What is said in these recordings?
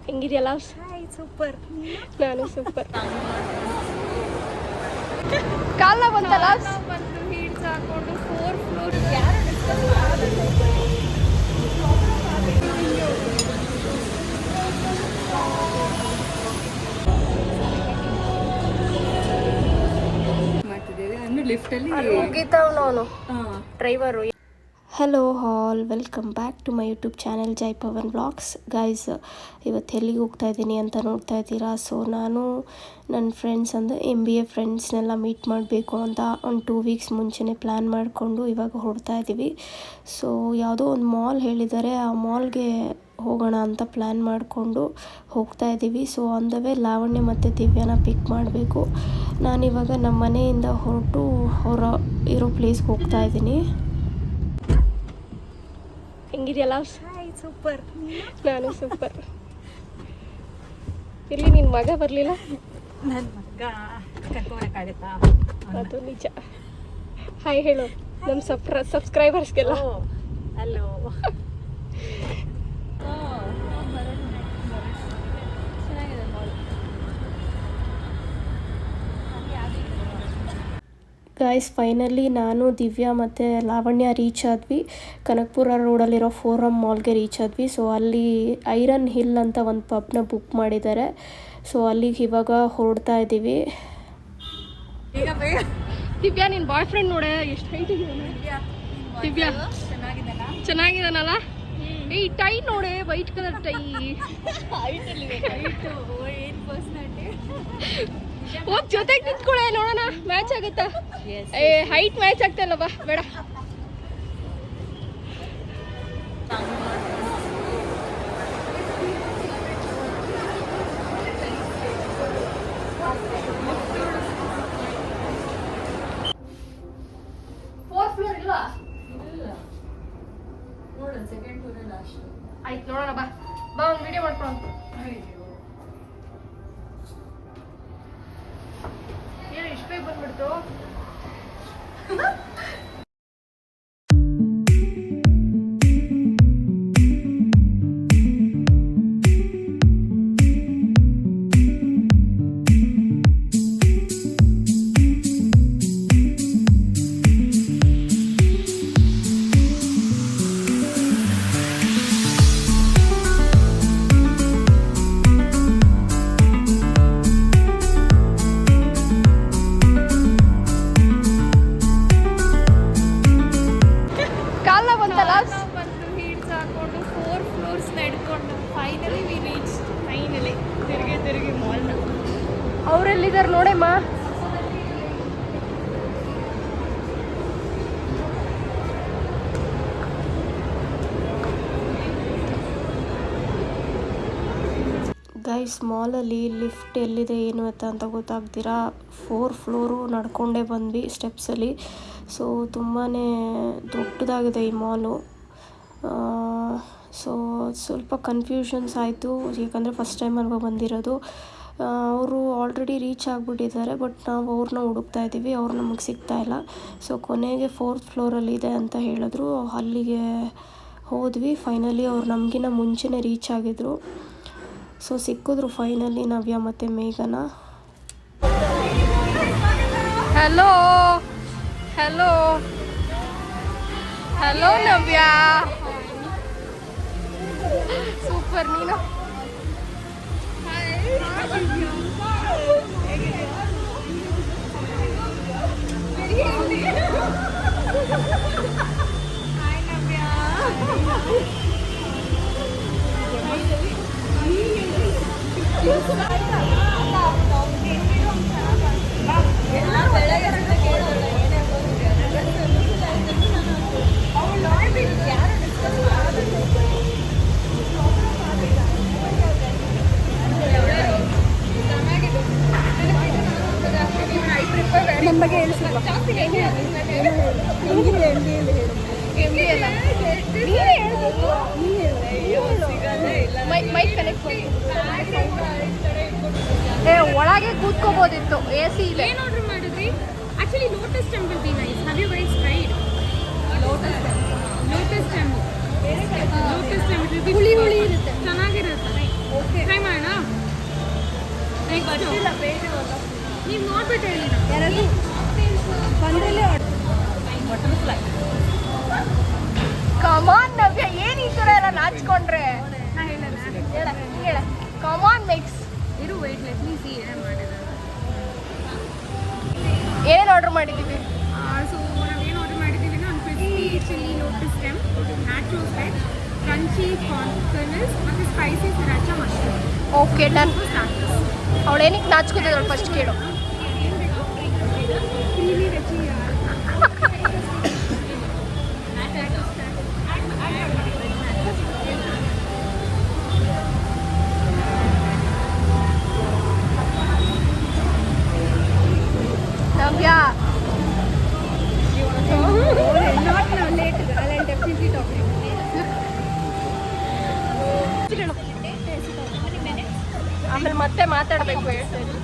ಹೆಂಗಿದೆಯಲ್ಲ? Super. ನಾನು super. ಕಾಲ ಬಂತಲ್ಲ, ಬಂದು ಹೀಲ್ಸ್ ಹಾಕೊಂಡು 4 ಫ್ಲೋರ್ ಯಾರು ಡಿಸ್ಕಸ್ ಮಾಡೋದು? ಮಾಡ್ತಿದ್ದೇವೆ ಅಂದ್ರೆ ಲಿಫ್ಟಲ್ಲಿ ಮುಗಿತಾವನು driver. Hello all, welcome back to my YouTube channel Jai Pawan vlogs. Guys, ಇವತ್ತು ಎಲ್ಲಿಗೆ ಹೋಗ್ತಾ ಇದ್ದೀನಿ ಅಂತ ನೋಡ್ತಾ ಇದ್ದೀರಾ. ಸೊ ನಾನು ನನ್ನ ಫ್ರೆಂಡ್ಸ್ ಅಂದರೆ MBA ಫ್ರೆಂಡ್ಸ್ನೆಲ್ಲ ಮೀಟ್ ಮಾಡಬೇಕು ಅಂತ ಒಂದು 2 ವೀಕ್ಸ್ ಮುಂಚೆನೇ ಪ್ಲ್ಯಾನ್ ಮಾಡಿಕೊಂಡು ಇವಾಗ ಹೊರಡ್ತಾ ಇದ್ದೀವಿ. ಸೊ ಯಾವುದೋ ಒಂದು ಮಾಲ್ ಹೇಳಿದ್ದಾರೆ, ಆ ಮಾಲ್ಗೆ ಹೋಗೋಣ ಅಂತ ಪ್ಲ್ಯಾನ್ ಮಾಡಿಕೊಂಡು ಹೋಗ್ತಾ ಇದ್ದೀವಿ. So on the way Lavanya ಮತ್ತು ದಿವ್ಯಾನ ಪಿಕ್ ಮಾಡಬೇಕು. ನಾನಿವಾಗ ನಮ್ಮ ಮನೆಯಿಂದ ಹೊರಟು ಅವರ ಇರೋ ಪ್ಲೇಸ್ಗೆ ಹೋಗ್ತಾ ಇದ್ದೀನಿ. ಹೆಂಗಿದೆಯಲ್ಲ? ಸೂಪರ್. ನಾನು ಸೂಪರ್. ಇಲ್ಲಿ ನಿನ್ನ ಮಗ ಬರಲಿಲ್ಲ? ನನ್ನ ಮಗ ಕರ್ಕೊಳಕ್ಕಾಗತ್ತಾ? ಅದು ನಿಜ. ಹಾಯ್ ಹೇಳು ನಮ್ಮ ಸಬ್ಸ್ಕ್ರೈಬರ್ಸ್ಗೆಲ್ಲ. ಹಲೋ. ಗಾಯ್ಸ್, ಫೈನಲಿ ನಾನು ದಿವ್ಯಾ ಮತ್ತು ಲಾವಣ್ಯ ರೀಚ್ ಆದ್ವಿ. ಕನಕಪುರ ರೋಡಲ್ಲಿರೋ ಫೋರಮ್ ಮಾಲ್ಗೆ ರೀಚ್ ಆದ್ವಿ. ಸೊ ಅಲ್ಲಿ ಐರನ್ ಹಿಲ್ ಅಂತ ಒಂದು ಪಬ್ನ ಬುಕ್ ಮಾಡಿದ್ದಾರೆ. ಸೊ ಅಲ್ಲಿಗೆ ಇವಾಗ ಹೊರಡ್ತಾ ಇದ್ದೀವಿ. ದಿವ್ಯಾ, ನಿನ್ನ ಬಾಯ್ ಫ್ರೆಂಡ್ ನೋಡೆ ಎಷ್ಟು ಹೈಟ್ ಇದೆಯಲ್ಲ. ದಿವ್ಯಾ ಚೆನ್ನಾಗಿದ್ದಾನಲ್ಲ? ಈ ಟೈ ನೋಡೆ, ವೈಟ್ ಕಲರ್ ಟೈ. ಹೋಗಿ ಜೊತೆಗೆ ನಿಂತ್ಕೊಳ್ಳೆ, ನೋಡೋಣ ಮ್ಯಾಚ್ ಆಗುತ್ತಾ? ಹೈಟ್ ಮ್ಯಾಚ್ ಆಗ್ತಾ ಇಲ್ಲ, ಬಾ ಬೇಡ. ಆಯ್ತು, ನೋಡೋಣ ಬಾ. ಒಂದು ವಿಡಿಯೋ ಮಾಡ್ಕೊಂಡು ಏನು ಇಷ್ಟು ಬೇಗ ಬಂದ್ಬಿಡ್ತು. ಬಂದು ಹೀಲ್ಸ್ ಹಾಕೊಂಡು 4 ಫ್ಲೋರ್ಸ್ ನಡ್ಕೊಂಡು ಫೈನಲಿ ವಿ ರೀಚ್. ಫೈನಲಿ ತಿರುಗಿ ಮಾಲ್ನ. ಅವರೆಲ್ಲಿದ್ದಾರೆ ನೋಡಮ್ಮ. ಗೈಸ್, ಮಾಲಲ್ಲಿ ಲಿಫ್ಟ್ ಎಲ್ಲಿದೆ ಏನು ಅಂತ ಗೊತ್ತಾಗ್ತೀರಾ. 4 ಫ್ಲೋರು ನಡ್ಕೊಂಡೇ ಬಂದ್ವಿ ಸ್ಟೆಪ್ಸಲ್ಲಿ. ಸೊ ತುಂಬಾ ದೊಡ್ಡದಾಗಿದೆ ಈ ಮಾಲು. ಸೊ ಸ್ವಲ್ಪ ಕನ್ಫ್ಯೂಷನ್ಸ್ ಆಯಿತು, ಯಾಕಂದರೆ ಫಸ್ಟ್ ಟೈಮ್ ಅಲ್ವಾ ಬಂದಿರೋದು. ಅವರು ಆಲ್ರೆಡಿ ರೀಚ್ ಆಗಿಬಿಟ್ಟಿದ್ದಾರೆ, ಬಟ್ ನಾವು ಅವ್ರನ್ನ ಹುಡುಕ್ತಾ ಇದ್ದೀವಿ, ಅವ್ರು ನಮಗೆ ಸಿಗ್ತಾಯಿಲ್ಲ. ಸೊ ಕೊನೆಗೆ 4th ಫ್ಲೋರಲ್ಲಿದೆ ಅಂತ ಹೇಳಿದ್ರು, ಅಲ್ಲಿಗೆ ಹೋದ್ವಿ. ಫೈನಲಿ ಅವ್ರು ನಮಗಿನ್ನ ಮುಂಚೆನೇ ರೀಚ್ ಆಗಿದ್ರು. ಸೊ ಸಿಕ್ಕಿದ್ರು ಫೈನಲಿ ನವ್ಯ ಮತ್ತು ಮೇಘನ. ಹಲೋ ಹಲೋ ಹಲೋ ನವ್ಯ, ಸೂಪರ್. ನೀನು ನಮ್ಮ ಬಗ್ಗೆ ಹೇಳಿಸಿಲ್ವಾ? ಮೈಕ್ ಕನೆಕ್ಟ್ ಮಾಡಿ. ಒಳಗೆ ಕೂತ್ಕೋಬೋದಿತ್ತು, AC ಇದೆ. ಏನು ಆರ್ಡರ್ ಮಾಡಿದ್ರಿ? Actually Lotus Temple be nice. Have you guys tried Lotus Temple? Lotus Temple ಹುಳಿ ಇರುತ್ತೆ, ಚೆನ್ನಾಗಿರುತ್ತೆ. ಟ್ರೈ ಗೊತ್ತಿಲ್ಲ ಬೇಡ ನೀವು ನೋಡ್ಬಿಟ್ಟು ಹೇಳಿ ಯಾರಾದ್ರೂ ಬಂದ್ರಲ್ಲೇ ಬಟರ್ಫ್ಲೈ ಕಮಾನ್ ನವ್ಯ ಏನು ಈ ಥರ ಎಲ್ಲ ನಾಚ್ಕೊಂಡ್ರೆ ನಾ ಹೇಳ ಹೇಳ ಕಮಾನ್ ಮಿಕ್ಸ್ ಇರು ವೇಟ್ ಲೆಟ್ ಮೀ ಸಿ ಏನು ಮಾಡಿದ್ದಾರೆ ಏನು ಆರ್ಡರ್ ಮಾಡಿದ್ದೀವಿ ಸೊ ನಾವೇನು ಆರ್ಡರ್ ಮಾಡಿದ್ದೀವಿ ಒಂದು crispy chilli lotus stem natural spice crunchy corns ಮತ್ತು spicy sriracha mushroom okay done ಅವಳೇನಿಗೆ ನಾಚ್ಕೋತಿದ್ದಳು ಫಸ್ಟ್ ಕೇಳು ಕ್ರೀಮಿ ರುಚಿ Navya. Not now, later. I'll definitely talk to you. ಆಮೇಲೆ ಮತ್ತೆ ಮಾತಾಡಬೇಕು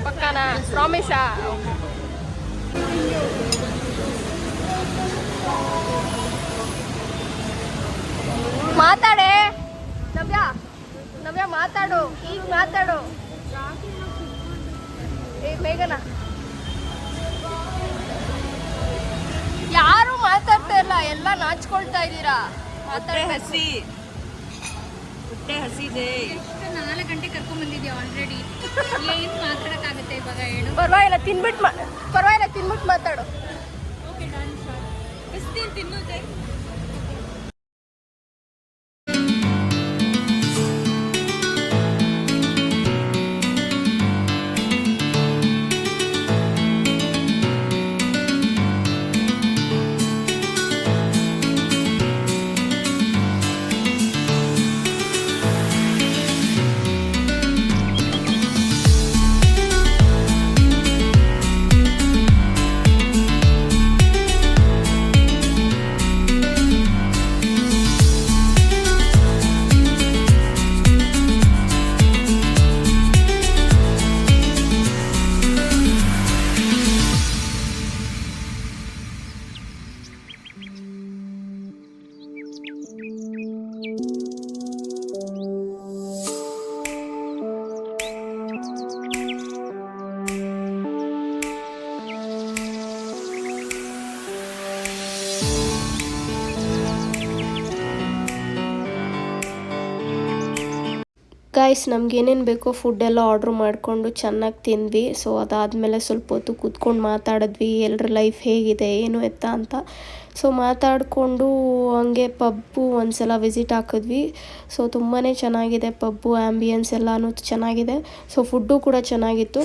ಪಕ್ಕನಾ ಪ್ರಾಮಿಸಾ ಮಾತಾಡೆ ನವ್ಯ ನವ್ಯ ಮಾತಾಡು ಈಗ ಮಾತಾಡು ಏ ಮೇಘನಾ ಯಾರು ಮಾತಾಡ್ತಾ ಇಲ್ಲ ಎಲ್ಲ ನಾಚ್ಕೊಳ್ತಾ ಇದ್ದೀರಾ ಹೊಟ್ಟೆ ಹಸಿದೆ 4 ಗಂಟೆ ಕರ್ಕೊಂಡ್ ಬಂದಿದ್ಯಾ ಆಲ್ರೆಡಿ ಏನು ಮಾತಾಡಕ್ಕಾಗುತ್ತೆ ಇವಾಗ ಹೇಳು ಪರವಾಗಿಲ್ಲ ತಿನ್ಬಿಟ್ಟು ಮಾತಾಡು ಓಕೆ ಡನ್ ಎಷ್ಟು ತಿನ್ನೋದೆ ಗಾಯ್ಸ್ ನಮ್ಗೇನೇನು ಬೇಕೋ ಫುಡ್ಡೆಲ್ಲ ಆರ್ಡ್ರ್ ಮಾಡಿಕೊಂಡು ಚೆನ್ನಾಗಿ ತಿಂದ್ವಿ ಸೊ ಅದಾದಮೇಲೆ ಸ್ವಲ್ಪ ಹೊತ್ತು ಕೂತ್ಕೊಂಡು ಮಾತಾಡಿದ್ವಿ ಎಲ್ಲರ ಲೈಫ್ ಹೇಗಿದೆ ಏನು ಎತ್ತ ಅಂತ ಸೊ ಮಾತಾಡಿಕೊಂಡು ಹಂಗೆ ಪಬ್ಬು ಒಂದ್ಸಲ ವಿಸಿಟ್ ಹಾಕಿದ್ವಿ ಸೊ ತುಂಬಾ ಚೆನ್ನಾಗಿದೆ ಪಬ್ಬು ಆ್ಯಂಬಿಯನ್ಸ್ ಎಲ್ಲನೂ ಚೆನ್ನಾಗಿದೆ ಸೊ ಫುಡ್ಡು ಕೂಡ ಚೆನ್ನಾಗಿತ್ತು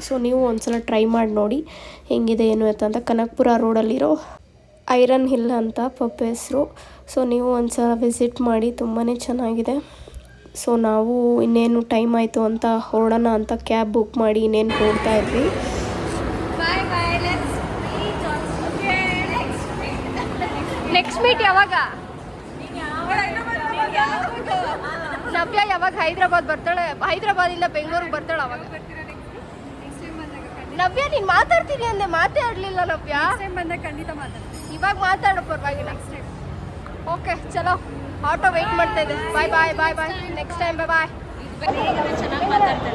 ಸೊ ನೀವು ಒಂದ್ಸಲ ಟ್ರೈ ಮಾಡಿ ನೋಡಿ ಹೆಂಗಿದೆ ಏನು ಎತ್ತ ಅಂತ ಕನಕಪುರ ರೋಡಲ್ಲಿರೋ ಐರನ್ ಹಿಲ್ ಅಂತ ಪಬ್ ಹೆಸರು ಸೊ ನೀವು ಒಂದ್ಸಲ ವಿಸಿಟ್ ಮಾಡಿ ತುಂಬಾ ಚೆನ್ನಾಗಿದೆ ಸೊ ನಾವು ಇನ್ನೇನು ಟೈಮ್ ಆಯಿತು ಅಂತ ಹೊರಡೋಣ ಅಂತ ಕ್ಯಾಬ್ ಬುಕ್ ಮಾಡಿ ಇನ್ನೇನು ಹೋಗ್ತಾ ಇದ್ವಿ ನೆಕ್ಸ್ಟ್ ಮೀಟ್ ಯಾವಾಗ ನವ್ಯ ಯಾವಾಗ ಹೈದ್ರಾಬಾದ್ ಬರ್ತಾಳೆ ಹೈದ್ರಾಬಾದಿಂದ ಬೆಂಗಳೂರಿಗೆ ಬರ್ತಾಳೆ ಅವಾಗ ನವ್ಯ ನೀನು ಮಾತಾಡ್ತೀನಿ ಅಂದೆ ಮಾತೇ ಆಡಲಿಲ್ಲ ನವ್ಯ ಬಂದಾಗ ಖಂಡಿತ ಇವಾಗ ಮಾತಾಡೋ ಪರವಾಗಿಲ್ಲ ಓಕೆ ಚಲೋ ಆಟೋ ವೇಟ್ ಮಾಡ್ತಾ ಇದೆ ಬಾಯ್ ನೆಕ್ಸ್ಟ್ ಟೈಮ್ ಬಾಯ್ ಚೆನ್ನಾಗಿ ಮಾತಾಡ್ತಾರೆ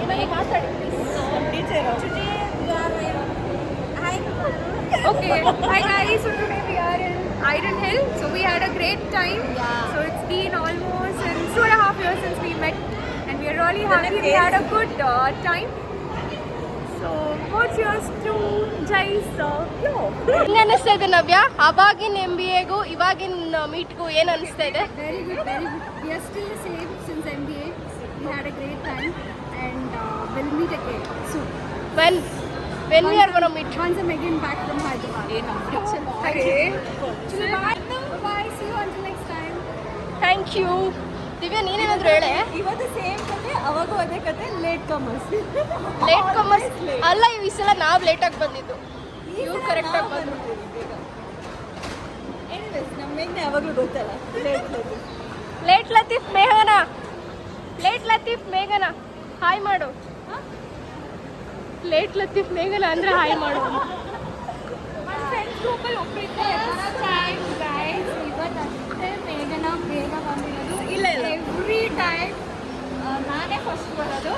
Okay, hi guys, so today we are in Iron Hill, so we had a great time, so it's been almost 2.5 years since we met and we are really happy we had a good time. So, what's yours to Jai's vlog? ಹೆಂಗೆ ಅನಿಸ್ತಾ ಇದೆ ನವ್ಯ ಅವಾಗಿನ MBAಗೂ ಇವಾಗಿನ ಮೀಟ್ಗೂ ಏನು ಅನಿಸ್ತಾ ಇದೆ Very good. We are still the same since MBA. We had a great time and we'll meet again soon. when we are going to meet Once I'm again back from Hyderabad. Okay. Bye. See you until next time. Thank you Divya ನೀನೇನಾದರೂ ಹೇಳೆ ಇವತ್ತು same ಕತೆ ಅವಾಗೂ ಅದೇ ಕತೆ late comers ಅಲ್ಲ ಈ ಸಲ ನಾವು ಲೇಟಾಗಿ ಬಂದಿದ್ದು ಇವ್ರು ಕರೆಕ್ಟಾಗಿ ಬಂದರು ಎನಿವೇಸ್ ನಮ್ಗೆ ಯಾವಾಗಲೂ ಗೊತ್ತಲ್ಲ ಲೇಟ್ ಲತೀಫ್ ಮೇಘನಾ ಹಾಯ್ ಮಾಡು ಲೇಟ್ ಲತೀಫ್ ಮೇಘನಾ ಅಂದರೆ ಹಾಯ್ ಮಾಡು ನನ್ನ ಫ್ರೆಂಡ್ಸ್ ಗ್ರೂಪಲ್ಲಿ ಒಬ್ಬರಿದ್ದೆ ಟೈಮ್ ಗೈಸ್ ಇವತ್ತಷ್ಟೇ ಬೇಗ ಬಂದಿರೋದು ಇಲ್ಲ ಎವ್ರಿ ಟೈಮ್ ನಾನೇ ಫಸ್ಟ್ ಬರೋದು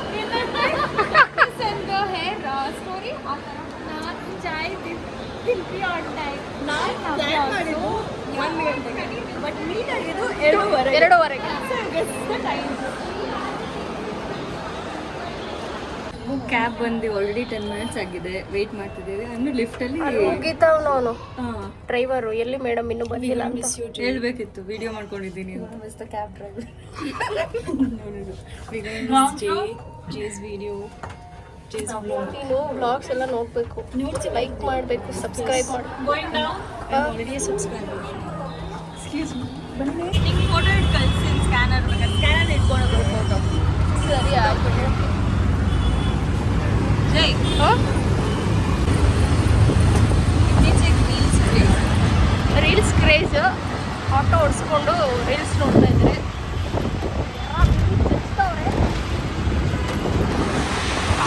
ನಾನು ಪ್ಲಾನ್ ಮಾಡಿದ್ದು 1 ಗಂಟೆಗೆ ಬಟ್ ಮೀಟ್ ಆಗಿದ್ದು 2:30 2:30 ಕ್ಯಾಬ್ ಬಂದು ಆಲ್ರೆಡಿ 10 ಮಿನಿಟ್ಸ್ ಆಗಿದೆ ವೇಟ್ ಮಾಡ್ತಿದ್ದೇವೆ ಅಂದ್ರೆ ಲಿಫ್ಟಲ್ಲಿ ಮುಗಿತಾವ್ ಅವನು ಡ್ರೈವರು ಎಲ್ಲಿ ಮೇಡಮ್ ಇನ್ನೂ ಬಂದಿಲ್ಲ ಅಂತ ಹೇಳ್ಬೇಕಿತ್ತು ವಿಡಿಯೋ ಮಾಡ್ಕೊಂಡಿದ್ದೀನಿ ಅಂತ ಕ್ಯಾಬ್ ಡ್ರೈವರ್ ವಿಡಿಯೋ ನೀನು ವ್ಲಾಗ್ಸ್ ಎಲ್ಲ ನೋಡಬೇಕು ಲೈಕ್ ಮಾಡಬೇಕು ಸಬ್ಸ್ಕ್ರೈಬ್ ಮಾಡಿ ಫೋಟೋ ಇಟ್ಟು ಕಳಿಸಿ ಸ್ಕ್ಯಾನರ್ ಇಟ್ಕೊಂಡು ಫೋಟೋ ಸರಿ ಆಗ್ಬಿಟ್ಟು ಜೈ ರೀಲ್ಸ್ ಕ್ರೇಜ್ ಆಟೋ ಓಡಿಸ್ಕೊಂಡು ರೀಲ್ಸ್ ನೋಡ್ತಾ ಇದ್ದಾರೆ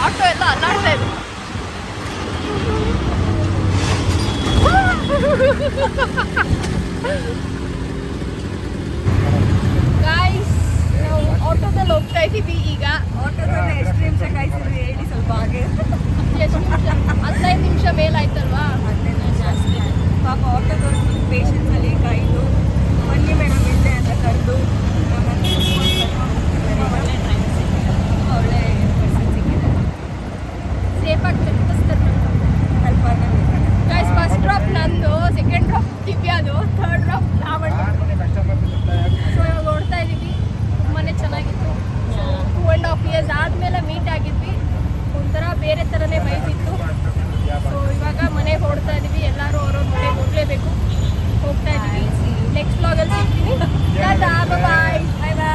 ಆಟೋ ಎಲ್ಲ ಅಲ್ಲಾಡ್ತಾ ಇದೆ ಗಾಯ್ಸ್ ನಾವು ಆಟೋದಲ್ಲಿ ಹೋಗ್ತಾ ಇದ್ದೀವಿ ಈಗ ಆಟೋದಲ್ಲಿ ಎಷ್ಟು ನಿಮಿಷ ಕಾಯ್ಸಿದ್ವಿ ಹೇಳಿ ಸ್ವಲ್ಪ ಹಾಗೆ ಎಷ್ಟು ನಿಮಿಷ 15 ನಿಮಿಷ ಮೇಲಾಯ್ತಲ್ವಾ 15 ನಿಮಿಷ ಜಾಸ್ತಿ ಪಾಪ ಆಟೋದವ್ರು ಪೇಷನ್ಸಲ್ಲಿ ಕಾಯ್ದು ಬನ್ನಿ ಮೇಡಮ್ ಇಲ್ಲೇ ಅಂತ ಕರೆದು ಒಳ್ಳೆ ಡ್ರೈವರ್ ಸಿಕ್ಕಿದೆ ಒಳ್ಳೆ ಪರ್ಸನ್ ಸಿಕ್ಕಿದೆ ಸೇಫಾಗಿ ತಲುಪಿಸ್ತಾರೆ ಸ್ವಲ್ಪ ಗೈಸ್ ಫಸ್ಟ್ ಡ್ರಾಪ್ ನಂದು ಸೆಕೆಂಡ್ ಡ್ರಾಪ್ ದಿವ್ಯಾದು ಥರ್ಡ್ ಡ್ರಾಪ್ ಲಾವಣ್ಯ ಸೊ ಇವಾಗ ನೋಡ್ತಾ ಇದ್ದೀವಿ ತುಂಬಾ ಚೆನ್ನಾಗಿತ್ತು ಸೊ 2.5 ಇಯರ್ಸ್ ಆದಮೇಲೆ ಮೀಟ್ ಆಗಿದ್ವಿ ಒಂಥರ ಬೇರೆ ಥರನೇ ವೈಬ್ ಇತ್ತು ಸೊ ಇವಾಗ ಮನೆಗೆ ಹೊರಡ್ತಾ ಇದ್ದೀವಿ ಎಲ್ಲರೂ ಅವ್ರವ್ರ ಮನೆಗೆ ಹೋಗಲೇಬೇಕು ಹೋಗ್ತಾ ಇದ್ದೀವಿ ನೆಕ್ಸ್ಟ್ ವ್ಲಾಗಲ್ಲಿ ಸಿಗ್ತೀನಿ ಬಾಯ್ ಬಾಯ್.